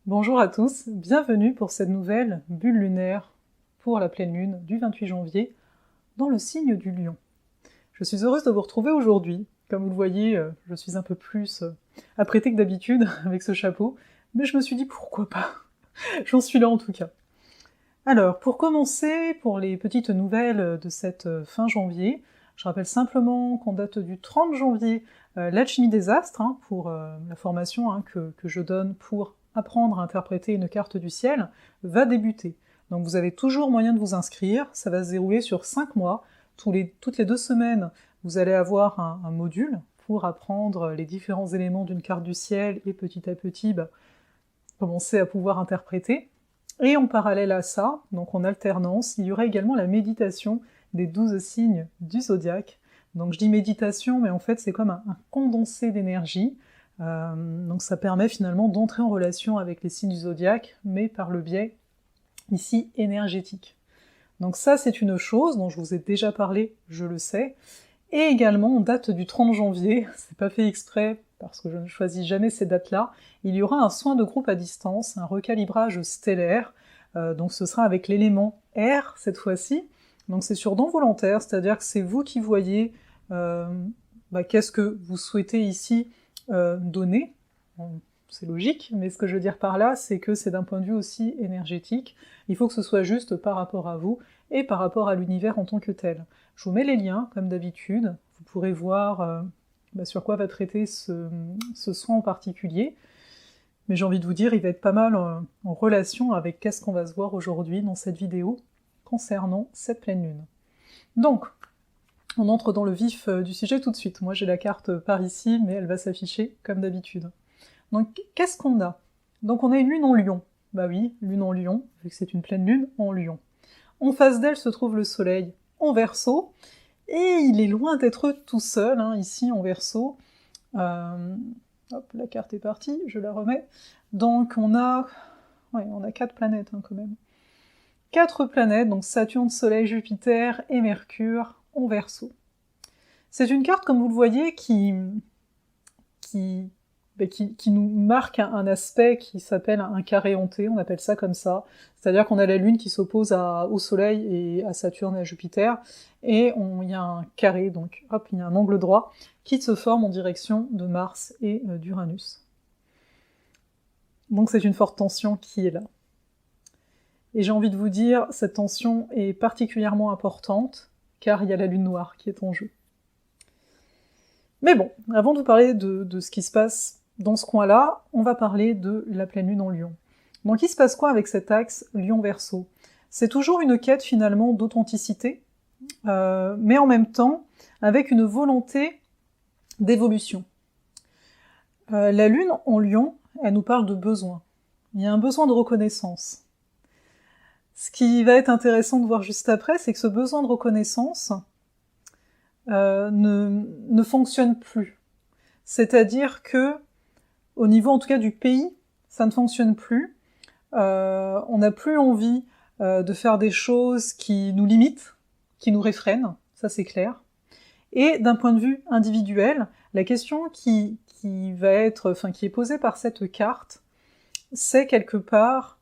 Bonjour à tous, bienvenue pour cette nouvelle bulle lunaire pour la pleine lune du 28 janvier dans le signe du Lion. Je suis heureuse de vous retrouver aujourd'hui. Comme vous le voyez, je suis un peu plus apprêtée que d'habitude avec ce chapeau, mais je me suis dit pourquoi pas. J'en suis là en tout cas. Alors, pour commencer, pour les petites nouvelles de cette fin janvier, je rappelle simplement qu'on date du 30 janvier l'alchimie des astres, pour la formation que je donne pour apprendre à interpréter une carte du ciel, va débuter. Donc vous avez toujours moyen de vous inscrire, ça va se dérouler sur 5 mois, toutes les 2 semaines, vous allez avoir un module pour apprendre les différents éléments d'une carte du ciel et petit à petit commencer à pouvoir interpréter. Et en parallèle à ça, donc en alternance, il y aura également la méditation des 12 signes du zodiaque. Donc je dis méditation, mais en fait c'est comme un condensé d'énergie, donc ça permet finalement d'entrer en relation avec les signes du zodiaque, mais par le biais, ici, énergétique. Donc ça c'est une chose dont je vous ai déjà parlé, je le sais, et également on date du 30 janvier, c'est pas fait exprès, parce que je ne choisis jamais ces dates-là, il y aura un soin de groupe à distance, un recalibrage stellaire, donc ce sera avec l'élément air cette fois-ci, donc c'est sur don volontaire, c'est-à-dire que c'est vous qui voyez qu'est-ce que vous souhaitez ici donner, c'est logique, mais ce que je veux dire par là, c'est que c'est d'un point de vue aussi énergétique, il faut que ce soit juste par rapport à vous, et par rapport à l'univers en tant que tel. Je vous mets les liens, comme d'habitude, vous pourrez voir sur quoi va traiter ce soin en particulier, mais j'ai envie de vous dire, il va être pas mal en relation avec qu'est-ce qu'on va se voir aujourd'hui dans cette vidéo concernant cette pleine lune. Donc, on entre dans le vif du sujet tout de suite. Moi j'ai la carte par ici, mais elle va s'afficher comme d'habitude. Donc qu'est-ce qu'on a? Donc on a une lune en Lion. Bah oui, lune en Lion, vu que c'est une pleine lune en Lion. En face d'elle se trouve le soleil en Verseau, et il est loin d'être tout seul, ici en Verseau. Hop, la carte est partie, je la remets. Donc on a 4 planètes quand même. 4 planètes, donc Saturne, Soleil, Jupiter et Mercure en Verseau. C'est une carte, comme vous le voyez, qui nous marque un aspect qui s'appelle un carré hanté, on appelle ça comme ça, c'est-à-dire qu'on a la Lune qui s'oppose au Soleil et à Saturne et à Jupiter, et il y a un carré, donc hop, il y a un angle droit, qui se forme en direction de Mars et d'Uranus. Donc c'est une forte tension qui est là. Et j'ai envie de vous dire, cette tension est particulièrement importante, car il y a la Lune noire qui est en jeu. Mais bon, avant de vous parler de ce qui se passe dans ce coin-là, on va parler de la pleine lune en Lion. Donc il se passe quoi avec cet axe Lion-Verseau? C'est toujours une quête finalement d'authenticité, mais en même temps avec une volonté d'évolution. La lune en Lion, elle nous parle de besoin. Il y a un besoin de reconnaissance. Ce qui va être intéressant de voir juste après, c'est que ce besoin de reconnaissance ne fonctionne plus. C'est-à-dire que, au niveau en tout cas du pays, ça ne fonctionne plus. On n'a plus envie de faire des choses qui nous limitent, qui nous réfrènent, ça c'est clair. Et d'un point de vue individuel, la question qui est posée par cette carte, c'est quelque part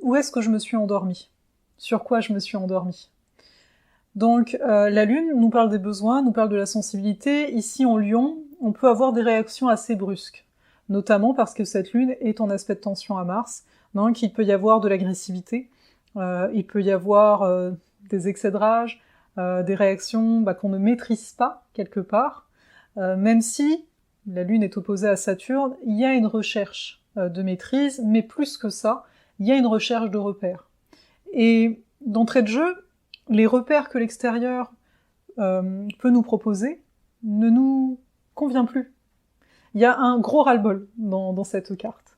où est-ce que je me suis endormie? Sur quoi je me suis endormie? Donc la Lune nous parle des besoins, nous parle de la sensibilité. Ici en Lion, on peut avoir des réactions assez brusques, notamment parce que cette Lune est en aspect de tension à Mars, donc il peut y avoir de l'agressivité, il peut y avoir des excès de rage, des réactions qu'on ne maîtrise pas quelque part, même si la Lune est opposée à Saturne, il y a une recherche de maîtrise, mais plus que ça, il y a une recherche de repères. Et d'entrée de jeu, les repères que l'extérieur peut nous proposer ne nous convient plus. Il y a un gros ras-le-bol dans cette carte.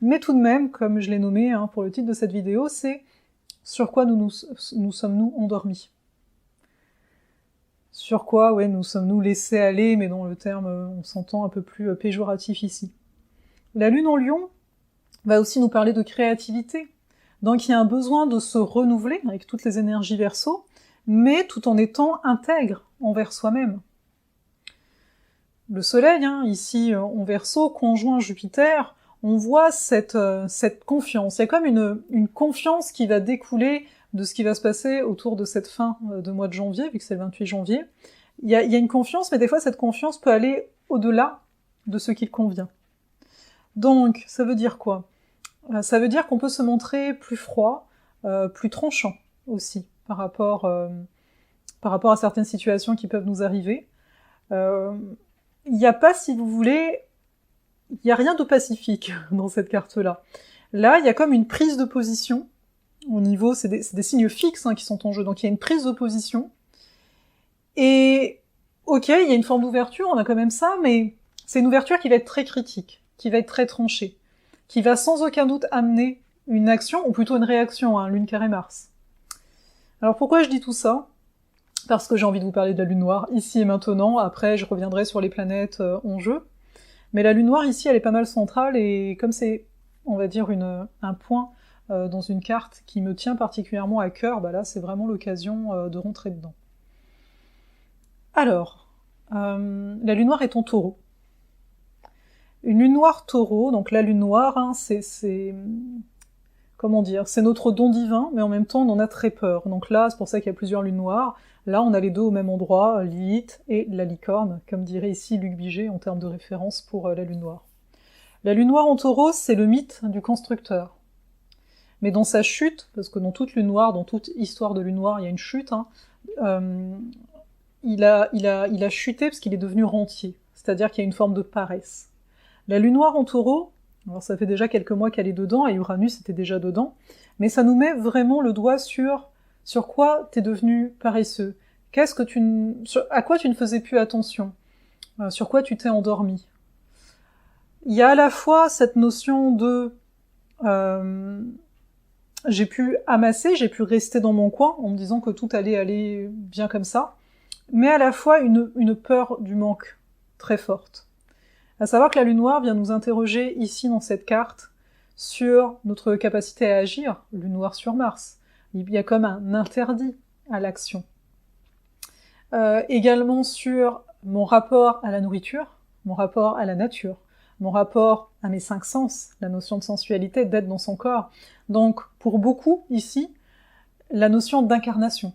Mais tout de même, comme je l'ai nommé pour le titre de cette vidéo, c'est sur quoi nous sommes-nous endormis. Sur quoi, nous sommes-nous laissés aller, mais dans le terme, on s'entend un peu plus péjoratif ici. La Lune en Lion va aussi nous parler de créativité. Donc il y a un besoin de se renouveler avec toutes les énergies Verseau, mais tout en étant intègre envers soi-même. Le Soleil, ici en Verseau, conjoint Jupiter, on voit cette confiance. Il y a comme une confiance qui va découler de ce qui va se passer autour de cette fin de mois de janvier, vu que c'est le 28 janvier. Il y a une confiance, mais des fois cette confiance peut aller au-delà de ce qu'il convient. Donc, ça veut dire quoi ? Ça veut dire qu'on peut se montrer plus froid, plus tranchant aussi, par rapport à certaines situations qui peuvent nous arriver. Il n'y a pas, si vous voulez, il n'y a rien de pacifique dans cette carte-là. Là, il y a comme une prise de position, au niveau, c'est des signes fixes qui sont en jeu, donc il y a une prise de position, et ok, il y a une forme d'ouverture, on a quand même ça, mais c'est une ouverture qui va être très critique, qui va être très tranchée, qui va sans aucun doute amener une action, ou plutôt une réaction à un Lune carré Mars. Alors pourquoi je dis tout ça ? Parce que j'ai envie de vous parler de la Lune noire, ici et maintenant, après je reviendrai sur les planètes en jeu. Mais la Lune noire ici, elle est pas mal centrale, et comme c'est, on va dire, un point dans une carte qui me tient particulièrement à cœur, bah là c'est vraiment l'occasion de rentrer dedans. Alors, la Lune noire est en Taureau. Une Lune noire Taureau, donc la Lune noire, c'est comment dire, c'est notre don divin, mais en même temps on en a très peur. Donc là, c'est pour ça qu'il y a plusieurs lunes noires. Là, on a les deux au même endroit, Lilith et la licorne, comme dirait ici Luc Biget en termes de référence pour la Lune noire. La Lune noire en Taureau, c'est le mythe du constructeur. Mais dans sa chute, parce que dans toute Lune noire, dans toute histoire de Lune noire, il y a une chute, il a chuté parce qu'il est devenu rentier, c'est-à-dire qu'il y a une forme de paresse. La Lune noire en Taureau, alors ça fait déjà quelques mois qu'elle est dedans, et Uranus était déjà dedans, mais ça nous met vraiment le doigt sur quoi t'es devenu paresseux, à quoi tu ne faisais plus attention, sur quoi tu t'es endormi. Il y a à la fois cette notion de j'ai pu amasser, j'ai pu rester dans mon coin en me disant que tout allait aller bien comme ça, mais à la fois une peur du manque très forte. À savoir que la Lune noire vient nous interroger ici dans cette carte sur notre capacité à agir, Lune noire sur Mars. Il y a comme un interdit à l'action. Également sur mon rapport à la nourriture, mon rapport à la nature, mon rapport à mes 5 sens, la notion de sensualité, d'être dans son corps. Donc, pour beaucoup, ici, la notion d'incarnation.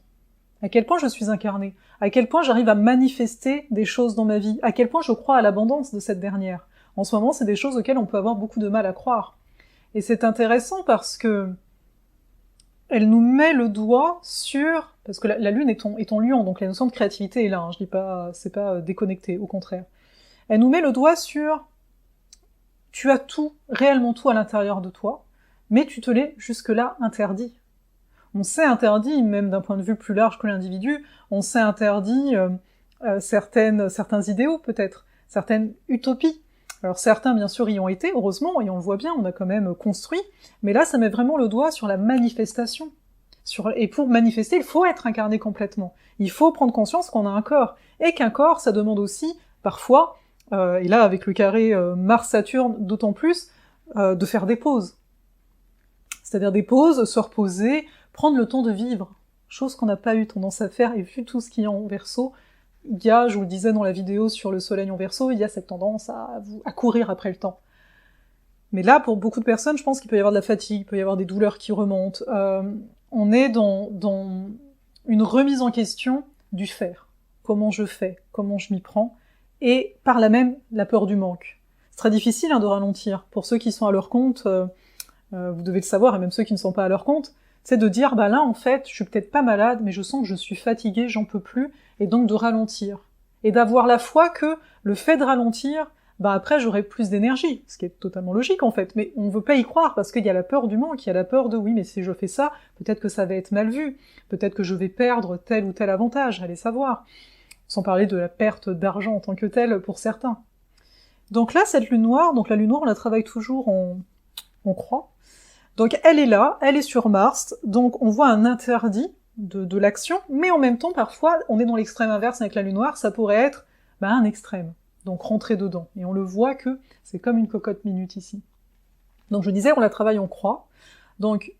À quel point je suis incarnée, à quel point j'arrive à manifester des choses dans ma vie, à quel point je crois à l'abondance de cette dernière. En ce moment, c'est des choses auxquelles on peut avoir beaucoup de mal à croire. Et c'est intéressant parce que elle nous met le doigt sur... Parce que la Lune est en Lion, donc la notion de créativité est là, je dis pas, c'est pas déconnecté, au contraire. Elle nous met le doigt sur... Tu as tout, réellement tout à l'intérieur de toi, mais tu te l'es jusque-là interdit. On s'est interdit, même d'un point de vue plus large que l'individu, on s'est interdit certains idéaux peut-être, certaines utopies. Alors certains bien sûr y ont été, heureusement, et on le voit bien, on a quand même construit, mais là ça met vraiment le doigt sur la manifestation. Et pour manifester, il faut être incarné complètement. Il faut prendre conscience qu'on a un corps, et qu'un corps, ça demande aussi, parfois, et là avec le carré Mars-Saturne d'autant plus, de faire des pauses. C'est-à-dire des pauses, se reposer, prendre le temps de vivre, chose qu'on n'a pas eu tendance à faire, et vu tout ce qui est en Verseau, il y a, je vous le disais dans la vidéo sur le soleil en Verseau, il y a cette tendance à courir après le temps. Mais là, pour beaucoup de personnes, je pense qu'il peut y avoir de la fatigue, il peut y avoir des douleurs qui remontent. On est dans une remise en question du faire. Comment je fais, comment je m'y prends, et par là même, la peur du manque. C'est très difficile de ralentir. Pour ceux qui sont à leur compte, vous devez le savoir, et même ceux qui ne sont pas à leur compte, c'est de dire, bah là, en fait, je suis peut-être pas malade, mais je sens que je suis fatiguée, j'en peux plus, et donc de ralentir. Et d'avoir la foi que le fait de ralentir, bah après, j'aurai plus d'énergie, ce qui est totalement logique, en fait, mais on ne veut pas y croire, parce qu'il y a la peur du manque, il y a la peur de, oui, mais si je fais ça, peut-être que ça va être mal vu, peut-être que je vais perdre tel ou tel avantage, allez savoir. Sans parler de la perte d'argent en tant que telle pour certains. Donc là, cette lune noire, donc la lune noire, on la travaille toujours en croix. Donc elle est là, elle est sur Mars, donc on voit un interdit de l'action, mais en même temps, parfois, on est dans l'extrême inverse avec la lune noire, ça pourrait être un extrême, donc rentrer dedans. Et on le voit que c'est comme une cocotte minute ici. Donc je disais, on la travaille en croix, donc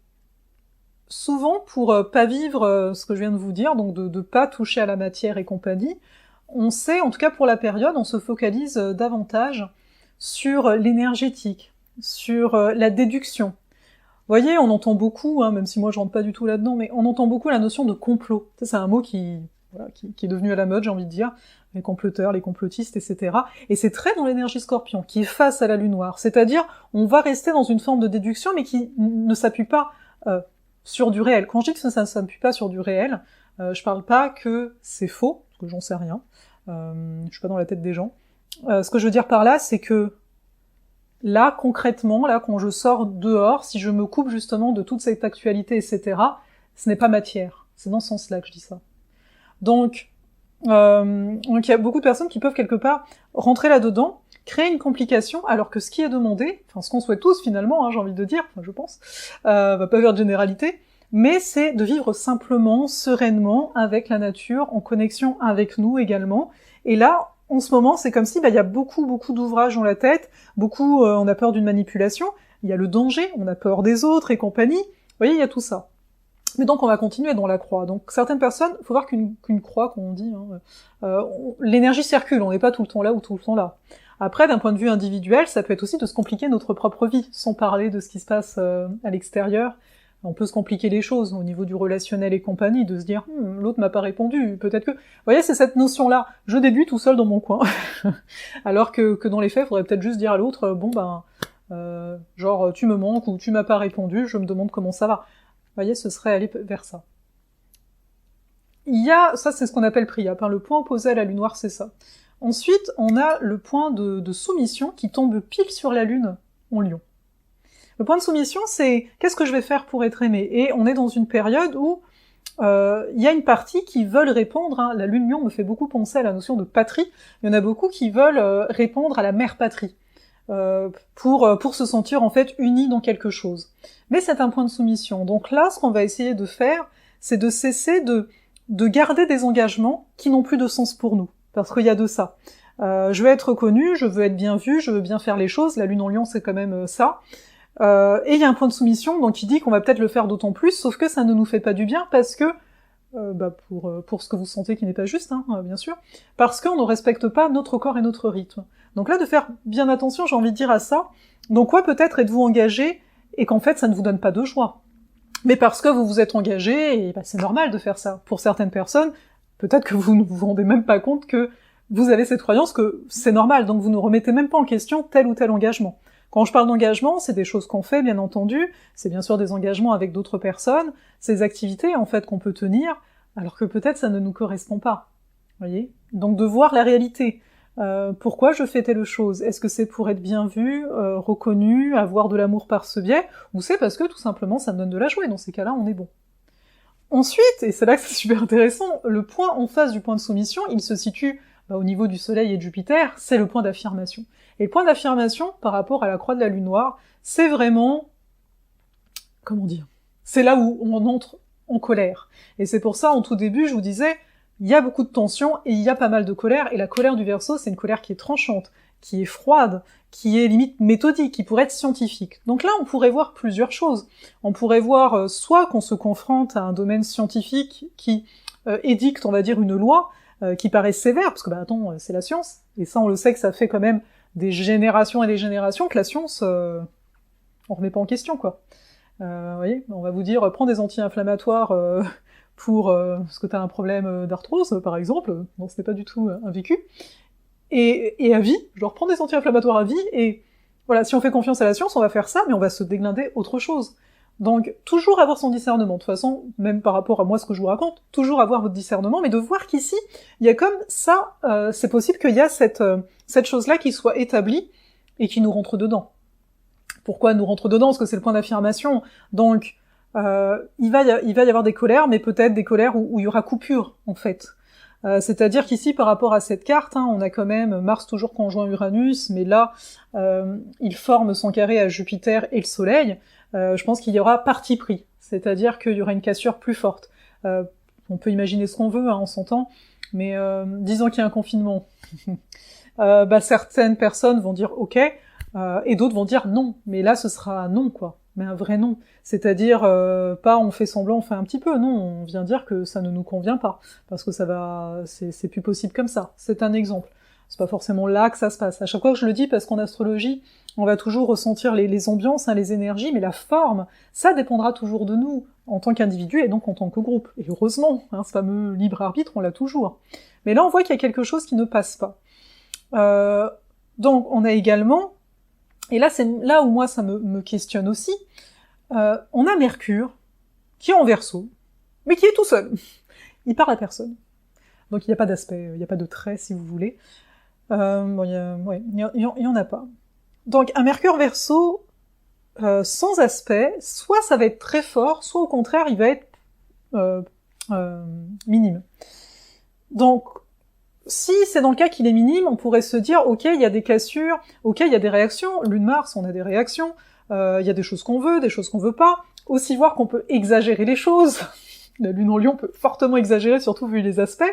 souvent, pour pas vivre ce que je viens de vous dire, donc de pas toucher à la matière et compagnie, on sait, en tout cas pour la période, on se focalise davantage sur l'énergétique, sur la déduction. Vous voyez, on entend beaucoup, même si moi je rentre pas du tout là-dedans, mais on entend beaucoup la notion de complot. Ça, c'est un mot qui est devenu à la mode, j'ai envie de dire, les comploteurs, les complotistes, etc. Et c'est très dans l'énergie Scorpion, qui est face à la lune noire. C'est-à-dire, on va rester dans une forme de déduction, mais qui ne s'appuie pas sur du réel. Quand je dis que ça ne s'appuie pas sur du réel, je parle pas que c'est faux, parce que j'en sais rien, je suis pas dans la tête des gens. Ce que je veux dire par là, c'est que là, concrètement, là, quand je sors dehors, si je me coupe justement de toute cette actualité, etc., ce n'est pas matière. C'est dans ce sens-là que je dis ça. Donc il y a beaucoup de personnes qui peuvent quelque part rentrer là-dedans, créer une complication, alors que ce qui est demandé, enfin ce qu'on souhaite tous finalement, j'ai envie de dire, enfin je pense, va pas faire de généralité, mais c'est de vivre simplement, sereinement, avec la nature, en connexion avec nous également. Et là, en ce moment, c'est comme si il y a beaucoup d'ouvrages dans la tête, on a peur d'une manipulation, il y a le danger, on a peur des autres et compagnie. Vous voyez, il y a tout ça. Mais donc on va continuer dans la croix. Donc certaines personnes, faut voir qu'une croix, comme on dit, l'énergie circule, on n'est pas tout le temps là ou tout le temps là. Après, d'un point de vue individuel, ça peut être aussi de se compliquer notre propre vie, sans parler de ce qui se passe à l'extérieur. On peut se compliquer les choses au niveau du relationnel et compagnie, de se dire l'autre m'a pas répondu, peut-être que... Vous voyez, c'est cette notion-là, je déduis tout seul dans mon coin. Alors que dans les faits, il faudrait peut-être juste dire à l'autre, genre tu me manques ou tu m'as pas répondu, je me demande comment ça va. Vous voyez, ce serait aller vers ça. Ça c'est ce qu'on appelle Priap, le point opposé à la lune noire, c'est ça. Ensuite, on a le point de soumission qui tombe pile sur la lune en Lion. Le point de soumission, c'est qu'est-ce que je vais faire pour être aimé? Et on est dans une période où il y a une partie qui veulent répondre, la lune Lion me fait beaucoup penser à la notion de patrie, il y en a beaucoup qui veulent répondre à la mère patrie. Pour se sentir en fait unis dans quelque chose. Mais c'est un point de soumission. Donc là, ce qu'on va essayer de faire, c'est de cesser de garder des engagements qui n'ont plus de sens pour nous. Parce qu'il y a de ça. Je veux être reconnue, je veux être bien vue, je veux bien faire les choses, la lune en Lion c'est quand même ça. Et il y a un point de soumission, donc il dit qu'on va peut-être le faire d'autant plus, sauf que ça ne nous fait pas du bien parce que pour ce que vous sentez qui n'est pas juste, bien sûr, parce qu'on ne respecte pas notre corps et notre rythme. Donc là, de faire bien attention, j'ai envie de dire à ça, donc peut-être êtes-vous engagé, et qu'en fait, ça ne vous donne pas de joie. Mais parce que vous vous êtes engagé, et c'est normal de faire ça. Pour certaines personnes, peut-être que vous ne vous rendez même pas compte que vous avez cette croyance que c'est normal, donc vous ne remettez même pas en question tel ou tel engagement. Quand je parle d'engagement, c'est des choses qu'on fait, bien entendu, c'est bien sûr des engagements avec d'autres personnes, c'est des activités, en fait, qu'on peut tenir, alors que peut-être ça ne nous correspond pas. Voyez ? Donc de voir la réalité. Pourquoi je fais telle chose? Est-ce que c'est pour être bien vu, reconnu, avoir de l'amour par ce biais, ou c'est parce que tout simplement ça me donne de la joie, et dans ces cas-là, on est bon. Ensuite, et c'est là que c'est super intéressant, le point en face du point de soumission, il se situe au niveau du Soleil et de Jupiter, c'est le point d'affirmation. Et le point d'affirmation, par rapport à la croix de la lune noire, c'est vraiment... comment dire? C'est là où on entre en colère. Et c'est pour ça, en tout début, je vous disais, il y a beaucoup de tension et il y a pas mal de colère, et la colère du Verseau, c'est une colère qui est tranchante, qui est froide, qui est limite méthodique, qui pourrait être scientifique. Donc là, on pourrait voir plusieurs choses. On pourrait voir soit qu'on se confronte à un domaine scientifique qui édicte, on va dire, une loi, qui paraît sévère, parce que attends, c'est la science, et ça on le sait que ça fait quand même des générations et des générations que la science, on remet pas en question, quoi. Vous voyez, on va vous dire, prends des anti-inflammatoires parce que t'as un problème d'arthrose, par exemple, non, ce n'est pas du tout un vécu, et à vie, genre prends des anti-inflammatoires à vie, et voilà, si on fait confiance à la science, on va faire ça, mais on va se déglinguer autre chose. Donc, toujours avoir son discernement, de toute façon, même par rapport à moi ce que je vous raconte, toujours avoir votre discernement, mais de voir qu'ici, il y a comme ça, c'est possible qu'il y a cette chose-là qui soit établie, et qui nous rentre dedans. Pourquoi nous rentre dedans? Parce que c'est le point d'affirmation. Donc, il va y avoir des colères, mais peut-être des colères où il y aura coupure, en fait. C'est-à-dire qu'ici, par rapport à cette carte, on a quand même Mars toujours conjoint Uranus, mais là, il forme son carré à Jupiter et le Soleil. Je pense qu'il y aura parti pris, c'est-à-dire qu'il y aura une cassure plus forte. On peut imaginer ce qu'on veut, on s'entend, mais disons qu'il y a un confinement. Certaines personnes vont dire ok, et d'autres vont dire non, mais là ce sera un non, quoi, mais un vrai non. C'est-à-dire pas on fait semblant, on fait un petit peu, non, on vient dire que ça ne nous convient pas, parce que c'est plus possible comme ça. C'est un exemple. c'est pas forcément là que ça se passe. À chaque fois que je le dis, parce qu'en astrologie, on va toujours ressentir les ambiances, hein, les énergies, mais la forme, ça dépendra toujours de nous, en tant qu'individu et donc en tant que groupe. Et heureusement, hein, ce fameux libre arbitre, on l'a toujours. Mais là, on voit qu'il y a quelque chose qui ne passe pas. Donc, on a également, et là, c'est là où moi ça me questionne aussi, on a Mercure, qui est en Verseau, mais qui est tout seul. Il parle à personne. Donc il n'y a pas d'aspect, il n'y a pas de trait, si vous voulez. Bon, il y en a pas. Donc un Mercure Verseau sans aspect, soit ça va être très fort, soit au contraire il va être minime. Donc si c'est dans le cas qu'il est minime, on pourrait se dire ok, il y a des cassures, ok, il y a des réactions. Lune-Mars, on a des réactions. Il y a des choses qu'on veut, des choses qu'on veut pas. Aussi voir qu'on peut exagérer les choses. La Lune en Lion peut fortement exagérer, surtout vu les aspects.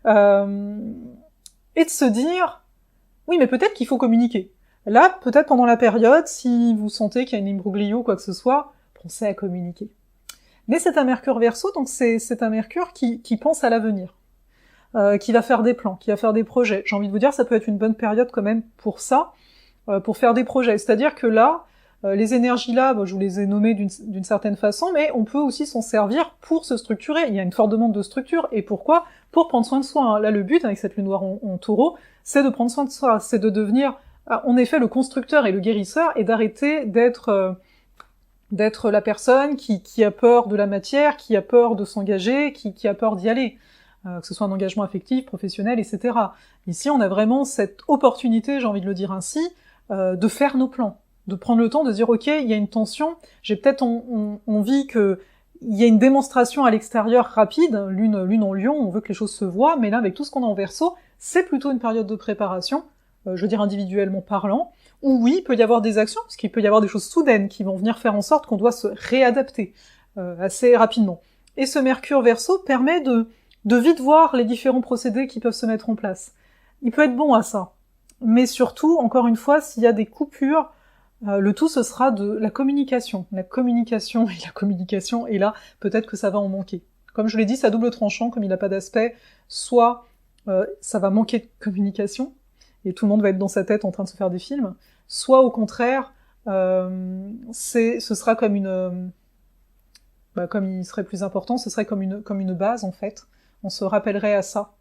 Et de se dire, oui, mais peut-être qu'il faut communiquer. Là, peut-être pendant la période, si vous sentez qu'il y a une imbroglio ou quoi que ce soit, pensez à communiquer. Mais c'est un Mercure Verseau, donc c'est un Mercure qui pense à l'avenir, qui va faire des plans, qui va faire des projets. J'ai envie de vous dire, ça peut être une bonne période quand même pour ça, pour faire des projets. C'est-à-dire que là, les énergies là, je vous les ai nommées d'une certaine façon, mais on peut aussi s'en servir pour se structurer. Il y a une forte demande de structure, et pourquoi ? Pour prendre soin de soi. Hein. Là, le but, avec cette lune noire en taureau, c'est de prendre soin de soi, c'est de devenir, en effet, le constructeur et le guérisseur, et d'arrêter d'être la personne qui a peur de la matière, qui a peur de s'engager, qui a peur d'y aller. Que ce soit un engagement affectif, professionnel, etc. Ici, on a vraiment cette opportunité, j'ai envie de le dire ainsi, de faire nos plans. De prendre le temps de dire ok, il y a une tension, j'ai peut-être envie que il y ait une démonstration à l'extérieur rapide, lune en Lion, on veut que les choses se voient, mais là avec tout ce qu'on a en Verseau, c'est plutôt une période de préparation, je veux dire individuellement parlant, où oui, il peut y avoir des actions, parce qu'il peut y avoir des choses soudaines qui vont venir faire en sorte qu'on doit se réadapter assez rapidement. Et ce Mercure Verseau permet de vite voir les différents procédés qui peuvent se mettre en place. Il peut être bon à ça, mais surtout, encore une fois, s'il y a des coupures, le tout, ce sera de la communication. La communication, et là, peut-être que ça va en manquer. Comme je l'ai dit, c'est à double tranchant, comme il n'a pas d'aspect, soit ça va manquer de communication, et tout le monde va être dans sa tête en train de se faire des films, soit au contraire, ce sera comme comme il serait plus important, ce serait comme une base, en fait. On se rappellerait à ça.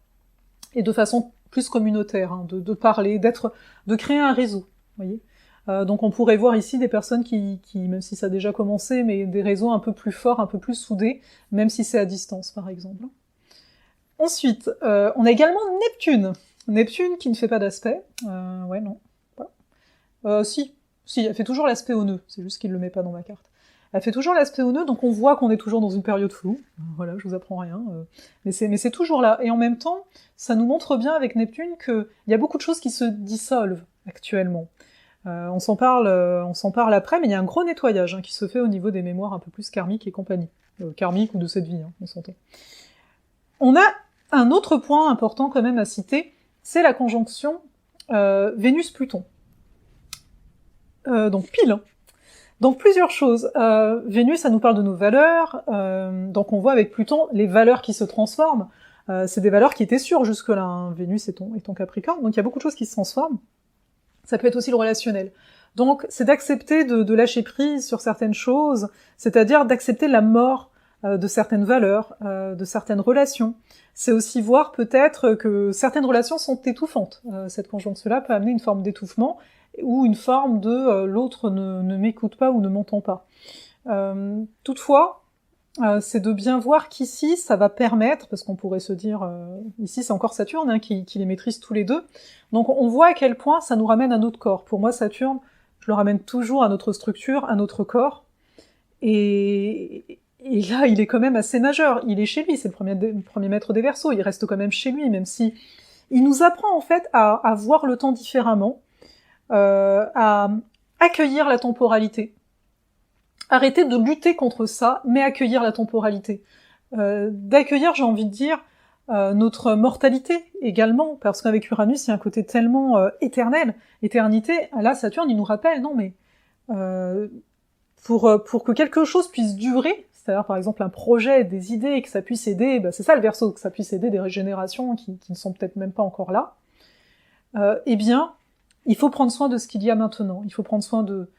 Et de façon plus communautaire, hein, de parler, de créer un réseau, vous voyez. Donc on pourrait voir ici des personnes qui, même si ça a déjà commencé, mais des réseaux un peu plus forts, un peu plus soudés, même si c'est à distance, par exemple. Ensuite, on a également Neptune. Neptune qui ne fait pas d'aspect. Ouais, non. Voilà. Si, elle fait toujours l'aspect au nœud, c'est juste qu'il le met pas dans ma carte. Elle fait toujours l'aspect au nœud, donc on voit qu'on est toujours dans une période floue. Voilà, je vous apprends rien. Mais c'est toujours là. Et en même temps, ça nous montre bien avec Neptune qu'il y a beaucoup de choses qui se dissolvent actuellement. On s'en parle après, mais il y a un gros nettoyage qui se fait au niveau des mémoires un peu plus karmiques et compagnie. Karmiques ou de cette vie, on s'entend. On a un autre point important quand même à citer, c'est la conjonction Vénus-Pluton. Donc pile. Donc plusieurs choses. Vénus, ça nous parle de nos valeurs, donc on voit avec Pluton les valeurs qui se transforment. C'est des valeurs qui étaient sûres jusque-là, hein. Vénus est ton Capricorne, donc il y a beaucoup de choses qui se transforment. Ça peut être aussi le relationnel. Donc, c'est d'accepter de lâcher prise sur certaines choses, c'est-à-dire d'accepter la mort de certaines valeurs, de certaines relations. C'est aussi voir peut-être que certaines relations sont étouffantes. Cette conjonction-là peut amener une forme d'étouffement ou une forme de l'autre ne m'écoute pas ou ne m'entend pas. Toutefois, c'est de bien voir qu'ici, ça va permettre, parce qu'on pourrait se dire, ici c'est encore Saturne qui les maîtrise tous les deux, donc on voit à quel point ça nous ramène à notre corps. Pour moi, Saturne, je le ramène toujours à notre structure, à notre corps, et là, il est quand même assez majeur, il est chez lui, c'est le premier maître des Verseaux, il reste quand même chez lui, même si il nous apprend en fait à voir le temps différemment, à accueillir la temporalité. Arrêter de lutter contre ça, mais accueillir la temporalité. D'accueillir, j'ai envie de dire, notre mortalité également, parce qu'avec Uranus, il y a un côté tellement éternel, éternité. Là, Saturne, il nous rappelle, non mais pour que quelque chose puisse durer, c'est-à-dire par exemple un projet, des idées, que ça puisse aider, c'est ça le Verseau, que ça puisse aider des générations qui ne sont peut-être même pas encore là, eh bien, il faut prendre soin de ce qu'il y a maintenant. Il faut prendre soin de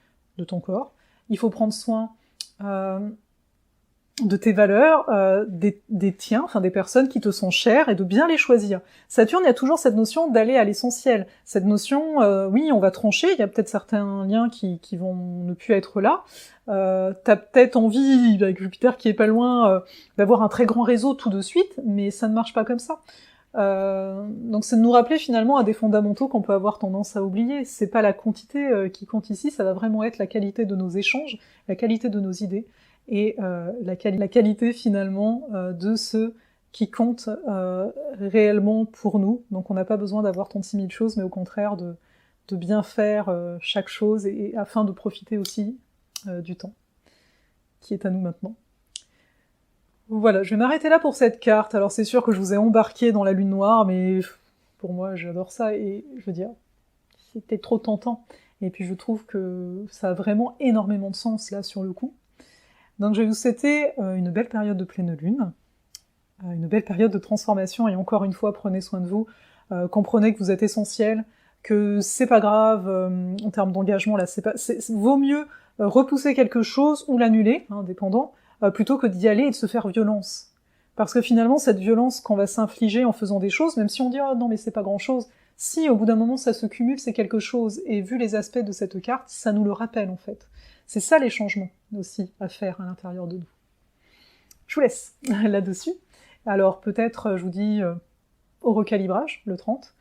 ton corps, il faut prendre soin de tes valeurs, des tiens, enfin des personnes qui te sont chères, et de bien les choisir. Saturne, il y a toujours cette notion d'aller à l'essentiel. Cette notion, oui, on va trancher, il y a peut-être certains liens qui vont ne plus être là. T'as peut-être envie, avec Jupiter qui est pas loin, d'avoir un très grand réseau tout de suite, mais ça ne marche pas comme ça. Donc c'est de nous rappeler finalement à des fondamentaux qu'on peut avoir tendance à oublier. C'est pas la quantité qui compte ici, ça va vraiment être la qualité de nos échanges, la qualité de nos idées, et la qualité finalement de ceux qui comptent réellement pour nous. Donc on n'a pas besoin d'avoir 36 000 choses, mais au contraire de bien faire chaque chose, et afin de profiter aussi du temps qui est à nous maintenant. Voilà, je vais m'arrêter là pour cette carte. Alors c'est sûr que je vous ai embarqué dans la lune noire, mais pour moi j'adore ça, et je veux dire, c'était trop tentant. Et puis je trouve que ça a vraiment énormément de sens là sur le coup. Donc je vais vous souhaiter une belle période de pleine lune, une belle période de transformation, et encore une fois, prenez soin de vous, comprenez que vous êtes essentiel, que c'est pas grave en termes d'engagement, là, vaut mieux repousser quelque chose ou l'annuler, dépendant, plutôt que d'y aller et de se faire violence. Parce que finalement, cette violence qu'on va s'infliger en faisant des choses, même si on dit « oh non mais c'est pas grand-chose », si au bout d'un moment ça se cumule, c'est quelque chose, et vu les aspects de cette carte, ça nous le rappelle en fait. C'est ça les changements aussi à faire à l'intérieur de nous. Je vous laisse là-dessus. Alors peut-être, je vous dis au recalibrage, le 30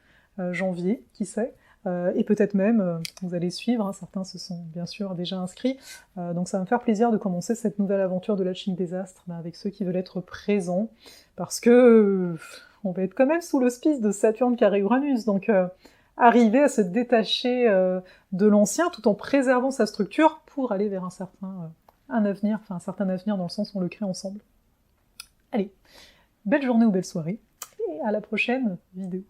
janvier, qui sait, et peut-être même, vous allez suivre, certains se sont bien sûr déjà inscrits, donc ça va me faire plaisir de commencer cette nouvelle aventure de l'alchimie des astres avec ceux qui veulent être présents, parce que on va être quand même sous l'auspice de Saturne carré Uranus, donc arriver à se détacher de l'ancien tout en préservant sa structure pour aller vers un certain avenir dans le sens où on le crée ensemble. Allez, belle journée ou belle soirée, et à la prochaine vidéo.